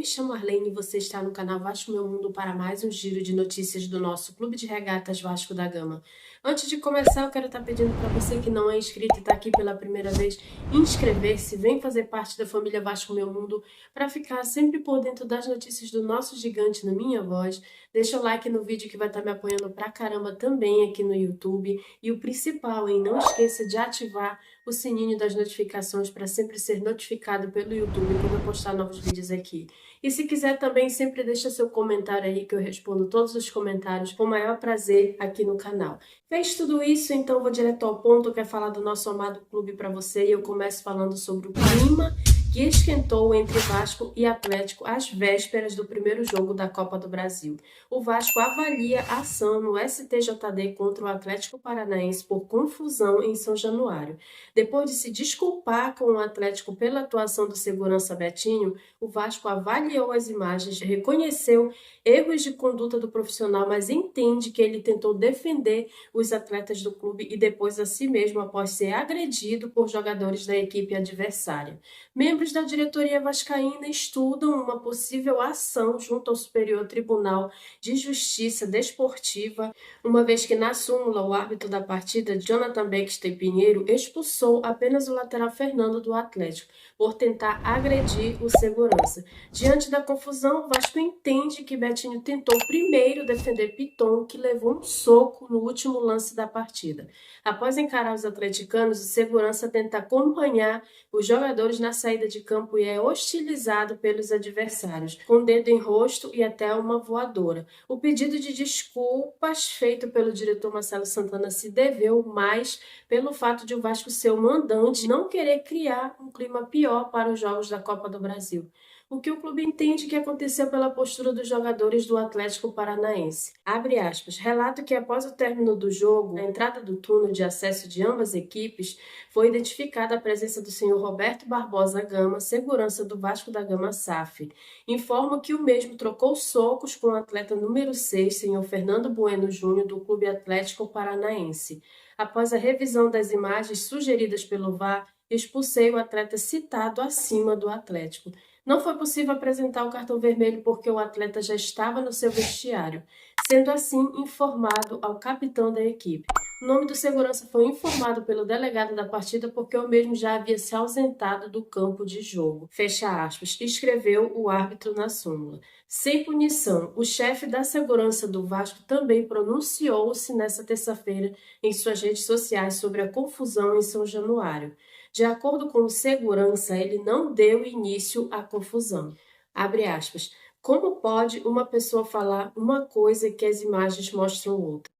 me chamo Arlene e você está no canal Vasco Meu Mundo para mais um giro de notícias do nosso Clube de Regatas Vasco da Gama. Antes de começar, eu quero estar pedindo para você que não é inscrito e está aqui pela primeira vez, inscrever-se, vem fazer parte da família Vasco Meu Mundo para ficar sempre por dentro das notícias do nosso gigante na minha voz. Deixa o like no vídeo que vai estar me apoiando pra caramba também aqui no YouTube. E o principal, hein? Não esqueça de ativar o sininho das notificações para sempre ser notificado pelo YouTube quando eu postar novos vídeos aqui. E se quiser também, sempre deixa seu comentário aí que eu respondo todos os comentários com o maior prazer aqui no canal. Fez tudo isso, então vou direto ao ponto, que é falar do nosso amado clube para você. E eu começo falando sobre o clima que esquentou entre Vasco e Atlético às vésperas do primeiro jogo da Copa do Brasil. O Vasco avalia a ação no STJD contra o Atlético Paranaense por confusão em São Januário. Depois de se desculpar com o Atlético pela atuação do segurança Betinho, o Vasco avaliou as imagens, reconheceu erros de conduta do profissional, mas entende que ele tentou defender os atletas do clube e depois a si mesmo após ser agredido por jogadores da equipe adversária. Membros da diretoria vascaína estudam uma possível ação junto ao Superior Tribunal de Justiça Desportiva, uma vez que na súmula o árbitro da partida, Jonathan Baxter Pinheiro, expulsou apenas o lateral Fernando do Atlético por tentar agredir o segurança. Diante da confusão, o Vasco entende que Betinho tentou primeiro defender Piton, que levou um soco no último lance da partida. Após encarar os atleticanos, o segurança tenta acompanhar os jogadores na saída de campo e é hostilizado pelos adversários, com dedo em rosto e até uma voadora. O pedido de desculpas feito pelo diretor Marcelo Santana se deveu mais pelo fato de o Vasco ser o mandante e não querer criar um clima pior para os jogos da Copa do Brasil. O que o clube entende que aconteceu pela postura dos jogadores do Atlético Paranaense. Abre aspas, relata que após o término do jogo, na entrada do túnel de acesso de ambas equipes, foi identificada a presença do senhor Roberto Barbosa Gama, segurança do Vasco da Gama SAF. Informa que o mesmo trocou socos com o atleta número 6, senhor Fernando Bueno Júnior, do Clube Atlético Paranaense. Após a revisão das imagens sugeridas pelo VAR, expulsei o atleta citado acima do Atlético. Não foi possível apresentar o cartão vermelho porque o atleta já estava no seu vestiário, sendo assim informado ao capitão da equipe. O nome do segurança foi informado pelo delegado da partida porque o mesmo já havia se ausentado do campo de jogo. Fecha aspas, escreveu o árbitro na súmula. Sem punição, o chefe da segurança do Vasco também pronunciou-se nesta terça-feira em suas redes sociais sobre a confusão em São Januário. De acordo com o segurança, ele não deu início à confusão. Abre aspas. Como pode uma pessoa falar uma coisa que as imagens mostram outra?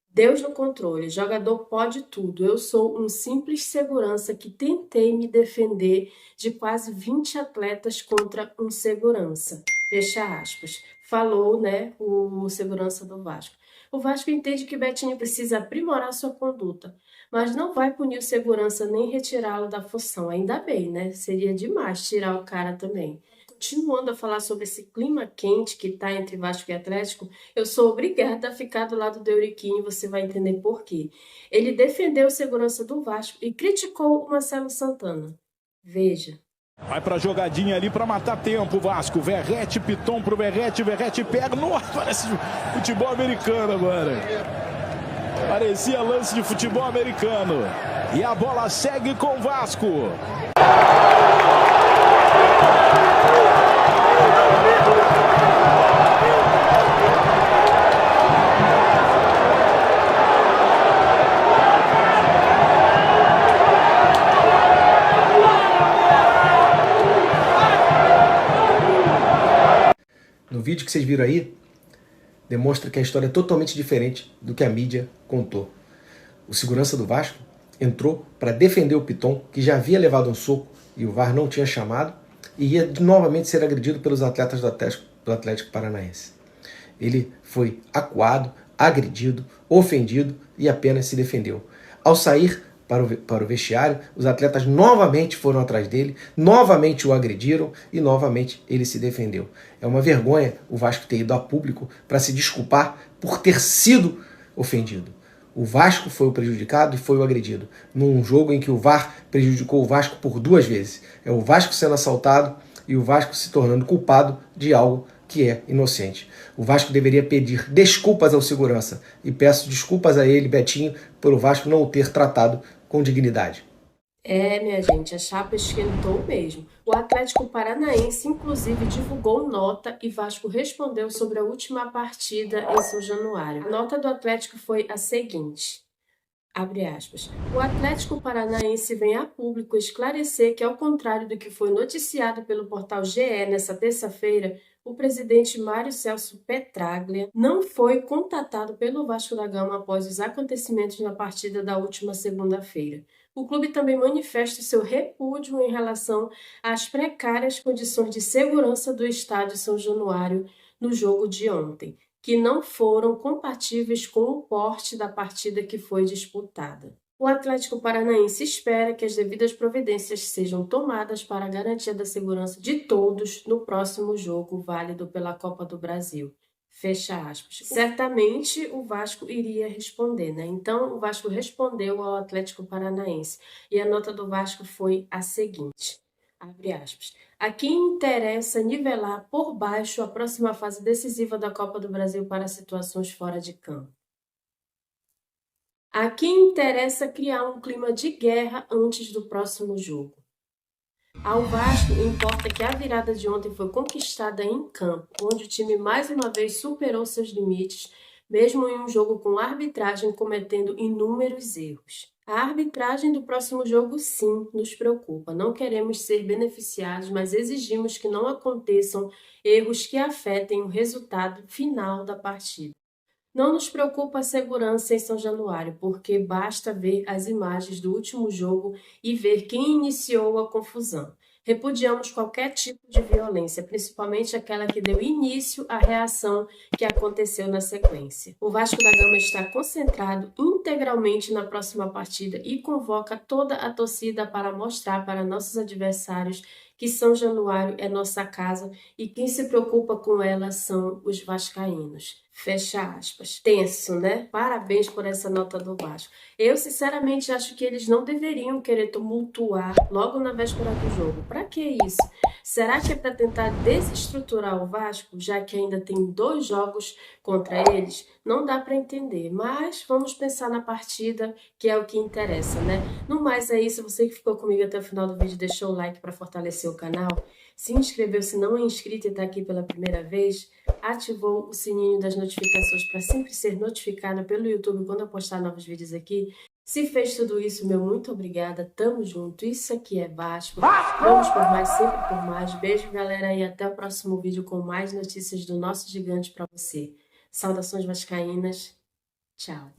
Deus no controle, jogador pode tudo. Eu sou um simples segurança que tentei me defender de quase 20 atletas contra um segurança. Fecha aspas. Falou, o segurança do Vasco. O Vasco entende que Betinho precisa aprimorar sua conduta, mas não vai punir o segurança nem retirá-lo da função. Ainda bem, Seria demais tirar o cara também. Continuando a falar sobre esse clima quente que está entre Vasco e Atlético, eu sou obrigada a ficar do lado do Euriquinho e você vai entender por quê. Ele defendeu o segurança do Vasco e criticou o Marcelo Santana. Veja. Vai pra jogadinha ali pra matar tempo, Vasco. Verrete, Piton pro Verrete, Verrete pega. Nossa, parece futebol americano agora. Parecia lance de futebol americano. E a bola segue com o Vasco. No vídeo que vocês viram aí, demonstra que a história é totalmente diferente do que a mídia contou. O segurança do Vasco entrou para defender o Piton, que já havia levado um soco e o VAR não tinha chamado, e ia novamente ser agredido pelos atletas do Atlético Paranaense. Ele foi acuado, agredido, ofendido e apenas se defendeu. Ao sair para o vestiário, os atletas novamente foram atrás dele, novamente o agrediram e novamente ele se defendeu. É uma vergonha o Vasco ter ido a público para se desculpar por ter sido ofendido. O Vasco foi o prejudicado e foi o agredido, num jogo em que o VAR prejudicou o Vasco por 2 vezes. É o Vasco sendo assaltado e o Vasco se tornando culpado de algo que é inocente. O Vasco deveria pedir desculpas ao segurança e peço desculpas a ele, Betinho, pelo Vasco não o ter tratado com dignidade. Minha gente, a chapa esquentou mesmo. O Atlético Paranaense, inclusive, divulgou nota e Vasco respondeu sobre a última partida em São Januário. A nota do Atlético foi a seguinte, abre aspas, o Atlético Paranaense vem a público esclarecer que, ao contrário do que foi noticiado pelo portal GE nesta terça-feira, o presidente Mário Celso Petraglia não foi contatado pelo Vasco da Gama após os acontecimentos na partida da última segunda-feira. O clube também manifesta seu repúdio em relação às precárias condições de segurança do estádio São Januário no jogo de ontem, que não foram compatíveis com o porte da partida que foi disputada. O Atlético Paranaense espera que as devidas providências sejam tomadas para a garantia da segurança de todos no próximo jogo válido pela Copa do Brasil. Fecha aspas. Certamente o Vasco iria responder, né? Então o Vasco respondeu ao Atlético Paranaense e a nota do Vasco foi a seguinte, abre aspas, a quem interessa nivelar por baixo a próxima fase decisiva da Copa do Brasil para situações fora de campo. A quem interessa criar um clima de guerra antes do próximo jogo. Ao Vasco, importa que a virada de ontem foi conquistada em campo, onde o time mais uma vez superou seus limites, mesmo em um jogo com a arbitragem cometendo inúmeros erros. A arbitragem do próximo jogo, sim, nos preocupa. Não queremos ser beneficiados, mas exigimos que não aconteçam erros que afetem o resultado final da partida. Não nos preocupa a segurança em São Januário, porque basta ver as imagens do último jogo e ver quem iniciou a confusão. Repudiamos qualquer tipo de violência, principalmente aquela que deu início à reação que aconteceu na sequência. O Vasco da Gama está concentrado integralmente na próxima partida e convoca toda a torcida para mostrar para nossos adversários que São Januário é nossa casa e quem se preocupa com ela são os vascaínos. Fecha aspas. Tenso, né? Parabéns por essa nota do Vasco. Eu, sinceramente, acho que eles não deveriam querer tumultuar logo na véspera do jogo. Pra que isso? Será que é para tentar desestruturar o Vasco, já que ainda tem 2 jogos contra eles? Não dá para entender, mas vamos pensar na partida, que é o que interessa, né? No mais é isso, você que ficou comigo até o final do vídeo, deixou o like para fortalecer o canal, se inscreveu se não é inscrito e está aqui pela primeira vez, ativou o sininho das notificações para sempre ser notificado pelo YouTube quando eu postar novos vídeos aqui. Se fez tudo isso, meu muito obrigada, tamo junto, isso aqui é Vasco, vamos por mais, sempre por mais, beijo galera e até o próximo vídeo com mais notícias do nosso gigante para você. Saudações vascaínas, tchau.